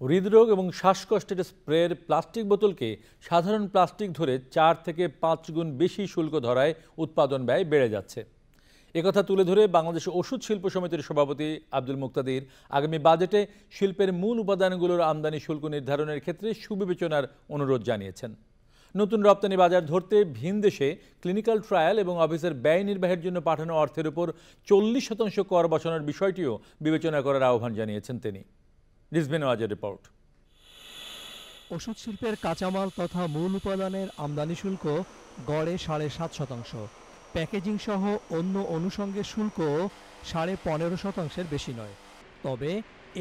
হৃদরোগ এবং শ্বাসকষ্টের স্প্রের প্লাস্টিক বোতলকে সাধারণ প্লাস্টিক ধরে 4 থেকে 5 গুণ বেশি শুল্ক ধরায় উৎপাদন ব্যয় বেড়ে যাচ্ছে। একথা তুলে ধরে বাংলাদেশ ওষুধ শিল্প সমিতির সভাপতি আব্দুল মুক্তাদির আগামী বাজেটে শিল্পের মূল উপাদানগুলোর আমদানি শুল্ক নির্ধারণের ক্ষেত্রে সুবিবেচনার অনুরোধ জানিয়েছেন। নতুন রপ্তানি বাজার ধরতে ভিনদেশে ক্লিনিক্যাল ট্রায়াল এবং অফিসের ব্যয় নির্বাহের জন্য পাঠানো অর্থের উপর 40% কর বসানোর বিষয়টিও বিবেচনা করার আহ্বান জানিয়েছেন তিনি। রিজভিন ওয়াজের রিপোর্ট। ওষুধ শিল্পের কাঁচামাল তথা মূল উপাদানের আমদানি শুল্ক গড়ে 7.5%। প্যাকেজিং সহ অন্য অনুষঙ্গের শুল্ক 15.5%-এর বেশি নয়। তবে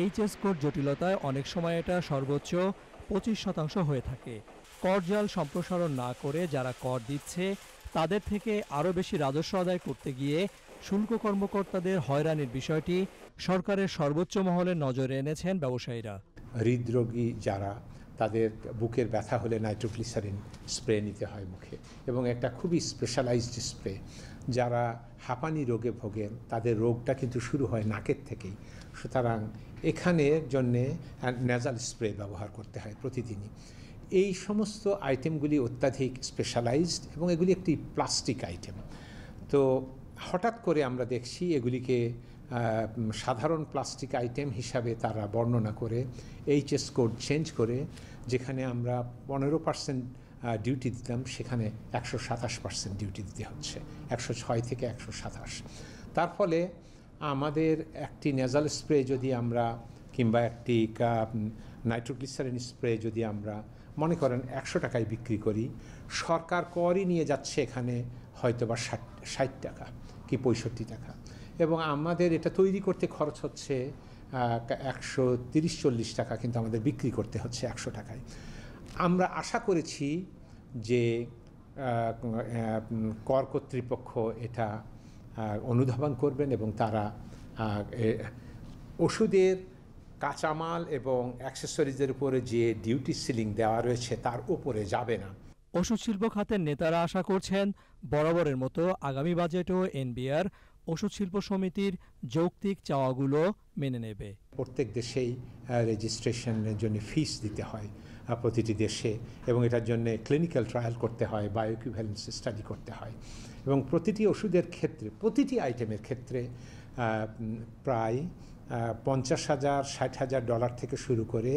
এইচএস কোড জটিলতায় অনেক সময় এটা সর্বোচ্চ 25% হয়ে থাকে। করজাল সম্প্রসারণ না করে যারা কর দিচ্ছে তাদের থেকে আরও বেশি রাজস্ব আদায় করতে গিয়ে শুল্ক কর্মকর্তাদের হয়রানির বিষয়টি সরকারের সর্বোচ্চ মহলের নজরে এনেছেন ব্যবসায়ীরা। হৃদরোগী যারা, তাদের বুকের ব্যথা হলে নাইট্রোগ্লিসারিন স্প্রে নিতে হয় মুখে, এবং একটা খুবই স্পেশালাইজড স্প্রে। যারা হাঁপানি রোগে ভোগেন তাদের রোগটা কিন্তু শুরু হয় নাকের থেকেই, সুতরাং এখানের জন্যে নেজাল স্প্রে ব্যবহার করতে হয় প্রতিদিনই। এই সমস্ত আইটেমগুলি অত্যাধিক স্পেশালাইজড এবং এগুলি একটি প্লাস্টিক আইটেম। তো হঠাৎ করে আমরা দেখছি এগুলিকে সাধারণ প্লাস্টিক আইটেম হিসাবে তারা বর্ণনা করে এইচএস কোড চেঞ্জ করে, যেখানে আমরা 15% ডিউটি দিতাম সেখানে 127% ডিউটি দিতে হচ্ছে, 106 থেকে 127। তার ফলে আমাদের একটি নেজাল স্প্রে যদি আমরা কিংবা একটি নাইট্রোগ্লিসারিন স্প্রে যদি আমরা মনে করেন 100 টাকায় বিক্রি করি, সরকার করই নিয়ে যাচ্ছে এখানে হয়তোবা 60 টাকা কি 65 টাকা, এবং আমাদের এটা তৈরি করতে খরচ হচ্ছে 130-40 টাকা, কিন্তু আমাদের বিক্রি করতে হচ্ছে 100 টাকায়। আমরা আশা করেছি যে কর কর্তৃপক্ষ এটা অনুধাবন করবেন এবং তারা ওষুধের কাঁচামাল এবং অ্যাক্সেসরিজের উপরে যে ডিউটি সিলিং দেওয়া রয়েছে তার উপরে যাবে না। ওষুধ শিল্প খাতের নেতারা আশা করছেন বরাবরের মতো আগামী বাজেটও এনবিআর ওষুধ শিল্প সমিতির যৌক্তিক চাওয়াগুলো মেনে নেবে। প্রত্যেক দেশেই রেজিস্ট্রেশনের জন্য ফিস দিতে হয় প্রতিটি দেশে, এবং এটার জন্য ক্লিনিক্যাল ট্রায়াল করতে হয়, বায়োইকুইভ্যালেন্স স্টাডি করতে হয়, এবং প্রতিটি ওষুধের ক্ষেত্রে প্রতিটি আইটেমের ক্ষেত্রে প্রায় $50,000-60,000 থেকে শুরু করে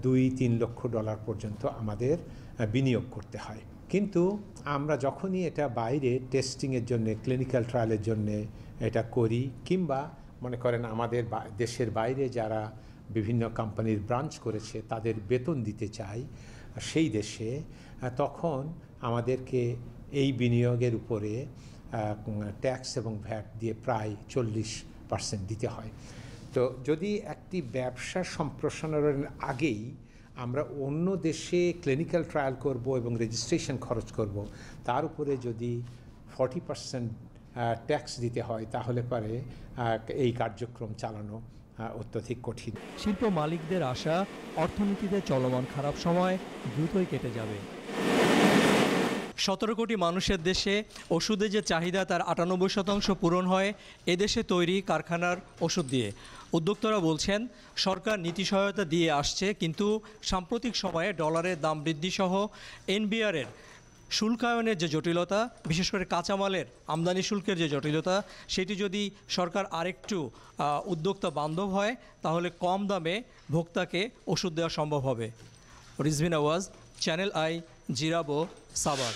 $2-3 লক্ষ পর্যন্ত আমাদের বিনিয়োগ করতে হয়। কিন্তু আমরা যখনই এটা বাইরে টেস্টিংয়ের জন্য, ক্লিনিক্যাল ট্রায়ালের জন্য এটা করি, কিংবা মনে করেন আমাদের দেশের বাইরে যারা বিভিন্ন কোম্পানির ব্রাঞ্চ করেছে তাদের বেতন দিতে চাই সেই দেশে, তখন আমাদেরকে এই বিনিয়োগের উপরে ট্যাক্স এবং ভ্যাট দিয়ে প্রায় 40% দিতে হয়। তো যদি একটি ব্যবসা সম্প্রসারণের আগেই আমরা অন্য দেশে ক্লিনিক্যাল ট্রায়াল করব এবং রেজিস্ট্রেশন খরচ করব, তার উপরে যদি 40% ট্যাক্স দিতে হয়, তাহলে পরে এই কার্যক্রম চালানো অত্যধিক কঠিন। শিল্প মালিকদের আশা অর্থনীতিতে চলমান খারাপ সময় দ্রুতই কেটে যাবে। 17 কোটি মানুষের দেশে ওষুধের যে চাহিদা তার 98% পূরণ হয় এদেশে তৈরি কারখানার ওষুধ দিয়ে। উদ্যোক্তারা বলছেন সরকার নীতি সহায়তা দিয়ে আসছে, কিন্তু সাম্প্রতিক সময়ে ডলারের দাম বৃদ্ধি সহ এনবিআরের শুল্কায়নের যে জটিলতা, বিশেষ করে কাঁচামালের আমদানি শুল্কের যে জটিলতা, সেটি যদি সরকার আরেকটু উদ্যোক্তা বান্ধব হয় তাহলে কম দামে ভোক্তাকে ওষুধ দেওয়া সম্ভব হবে। রিজভিন আওয়াজ, চ্যানেল আই, জিরাবো, সাভার।